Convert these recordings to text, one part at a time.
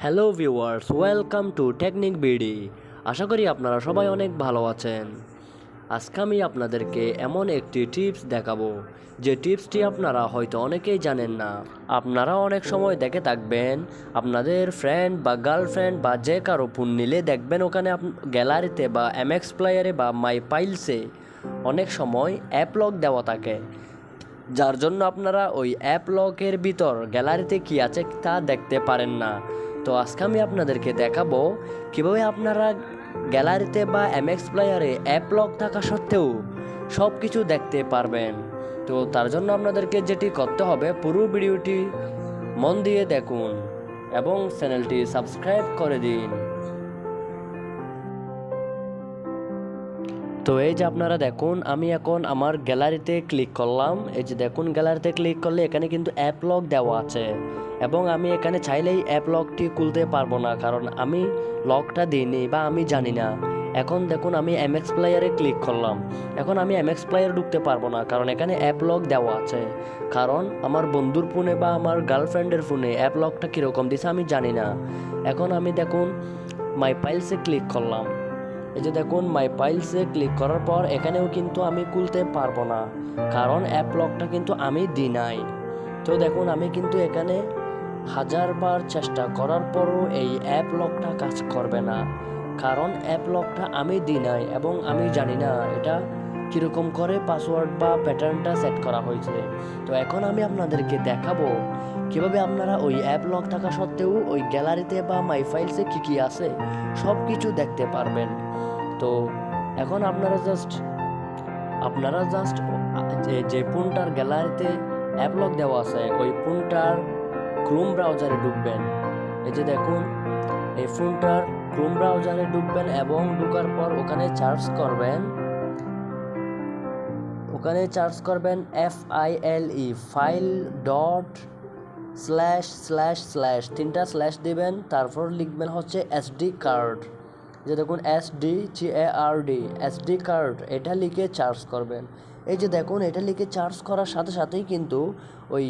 Hello viewers, welcome to Technic BD. আশা করি আপনারা সবাই অনেক ভালো আছেন। আজকে আমি আপনাদেরকে এমন একটি টিপস দেখাবো যে টিপসটি আপনারা হয়তো অনেকেই জানেন না। আপনারা অনেক সময় দেখে থাকবেন আপনাদের ফ্রেন্ড বা গার্লফ্রেন্ড বা যে কারো ফোন নিলে দেখবেন ওখানে গ্যালারিতে বা এমএক্স প্লেয়ারে বা মাই ফাইলসে অনেক সময় অ্যাপ লক দেওয়া থাকে, যার জন্য আপনারা ওই অ্যাপ লকের ভিতর গ্যালারিতে কী আছে তা দেখতে পারেন না। তো আজকে আমি আপনাদেরকে দেখাবো কীভাবে আপনারা গ্যালারিতে বা এমএক্স প্লেয়ারে অ্যাপ লক থাকা সত্ত্বেও সব কিছু দেখতে পারবেন। তো তার জন্য আপনাদেরকে যেটি করতে হবে, পুরো ভিডিওটি মন দিয়ে দেখুন এবং চ্যানেলটি সাবস্ক্রাইব করে দিন। তো এই যে আপনারা দেখুন, আমি এখন আমার গ্যালারিতে ক্লিক করলাম। এই যে দেখুন, গ্যালারিতে ক্লিক করলে এখানে কিন্তু অ্যাপ লক দেওয়া আছে এবং আমি এখানে চাইলেই অ্যাপ লকটি খুলতে পারবো না, কারণ আমি লকটা দিইনি বা আমি জানি না। এখন দেখুন, আমি এমএক্স প্লেয়ারে ক্লিক করলাম। এখন আমি এমএক্স প্লেয়ারে ঢুকতে পারবো না, কারণ এখানে অ্যাপ লক দেওয়া আছে। কারণ আমার বন্ধুর ফোনে বা আমার গার্লফ্রেন্ডের ফোনে অ্যাপ লকটা কীরকম দিছে আমি জানি না। এখন আমি দেখুন মাই ফাইলসে ক্লিক করলাম। এই যে দেখুন, মাই ফাইলসে ক্লিক করার পর এখানেও কিন্তু আমি খুলতে পারবো না, কারণ অ্যাপ লকটা কিন্তু আমি দিই নাই। তো দেখুন, আমি কিন্তু এখানে 1000 বার চেষ্টা করার পরও এই অ্যাপ লকটা কাজ করবে না, কারণ অ্যাপ লকটা আমি দিই নাই এবং আমি জানি না এটা কীরকম করে পাসওয়ার্ড বা প্যাটার্নটা সেট করা হয়েছে। তো এখন আমি আপনাদেরকে দেখাবো কীভাবে আপনারা ওই অ্যাপ লক থাকা সত্ত্বেও ওই গ্যালারিতে বা মাই ফাইলসে কী আছে সব কিছু দেখতে পারবেন। তো এখন আপনারা জাস্ট যে ফোনটার গ্যালারিতে অ্যাপ লক দেওয়া আছে ওই ফোনটার ক্রোম ব্রাউজারে ঢুকবেন। এই যে দেখুন, এই ফোনটার ক্রোম ব্রাউজারে ঢুকবেন এবং ঢোকার পর ওখানে সার্চ করবেন FILE ফাইল ডট / তিনটা স্ল্যাশ দিবেন, তারপর লিখবেন হচ্ছে SD কার্ড। যে দেখুন SD কার্ড, এটা লিখে চার্জ করবেন। এই যে দেখুন, এটা লিখে চার্জ করার সাথে সাথেই কিন্তু ওই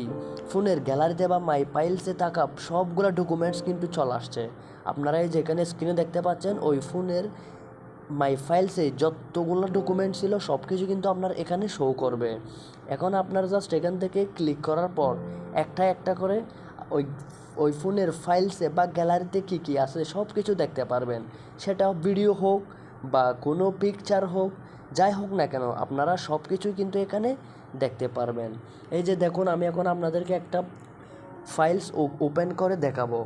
ফোনের গ্যালারিতে বা মাই ফাইলসে থাকা সবগুলো ডকুমেন্টস কিন্তু চলে আসছে। আপনারা এই যেখানে স্ক্রিনে দেখতে পাচ্ছেন ওই ফোনের মাই ফাইলসে যতগুলো ডকুমেন্ট ছিল সব কিছু কিন্তু আপনার এখানে শো করবে। এখন আপনারা জাস্ট এখান থেকে ক্লিক করার পর একটা একটা করে ওই ফোনের ফাইলসে বা গ্যালারিতে কী আছে সব কিছু দেখতে পারবেন। সেটা ভিডিও হোক বা কোনো পিকচার হোক, যাই হোক না কেন, আপনারা সব কিছুই কিন্তু এখানে দেখতে পারবেন। এই যে দেখুন, আমি এখন আপনাদেরকে একটা ফাইলস ওপেন করে দেখাবো।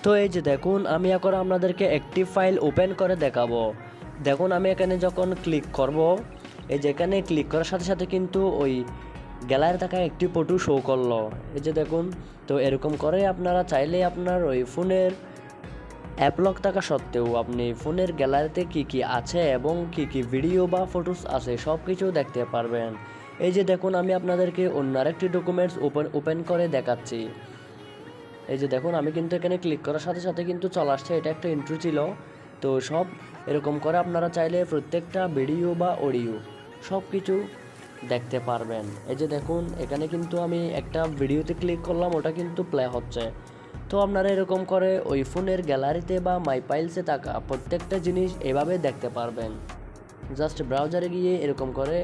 তো এই যে দেখুন, আমি এখন আপনাদেরকে একটি ফাইল ওপেন করে দেখাবো। দেখুন, আমি এখানে যখন ক্লিক করব, এই যে এখানে ক্লিক করার সাথে সাথে কিন্তু ওই গ্যালারি থাকা একটি ফটো শো করলো। এই যে দেখুন, তো এরকম করে আপনারা চাইলে আপনার ওই ফোনের অ্যাপ লক থাকা সত্ত্বেও আপনি ফোনের গ্যালারিতে কী আছে এবং কী ভিডিও বা ফটোস আছে সব কিছু দেখতে পারবেন। এই যে দেখুন, আমি আপনাদেরকে অন্য আরেকটি ডকুমেন্টস ওপেন করে দেখাচ্ছি। এই যে দেখুন, আমি কিন্তু এখানে ক্লিক করার সাথে সাথে কিন্তু চলে আসছে। এটা একটা ইন্ট্রো ছিল। তো সব এরকম করে আপনারা চাইলে প্রত্যেকটা ভিডিও বা অডিও সব কিছু দেখতে পারবেন। এই যে দেখুন, এখানে কিন্তু আমি একটা ভিডিওতে ক্লিক করলাম, ওটা কিন্তু প্লে হচ্ছে। তো আপনারা এরকম করে ওই ফোনের গ্যালারিতে বা মাই ফাইলসে থাকা প্রত্যেকটা জিনিস এভাবে দেখতে পারবেন। জাস্ট ব্রাউজারে গিয়ে এরকম করে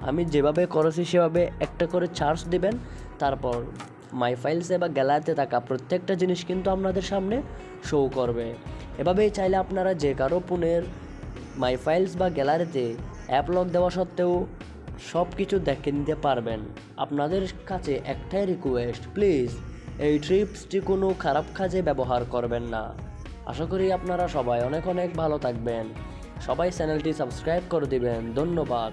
আমি যেভাবে করেছি সেভাবে একটা করে সার্চ দিবেন, তারপর মাই ফাইলসে বা গ্যালারিতে থাকা প্রত্যেকটা জিনিস কিন্তু আপনাদের সামনে শো করবে। এভাবেই চাইলে আপনারা যে কারো ফোনের মাই ফাইলস বা গ্যালারিতে অ্যাপ লক দেওয়া সত্ত্বেও সব কিছু দেখে নিতে পারবেন। আপনাদের কাছে একটাই রিকোয়েস্ট, প্লিজ এই ট্রিপসটি কোনো খারাপ কাজে ব্যবহার করবেন না। আশা করি আপনারা সবাই অনেক ভালো থাকবেন। সবাই চ্যানেলটি সাবস্ক্রাইব করে দিবেন। ধন্যবাদ।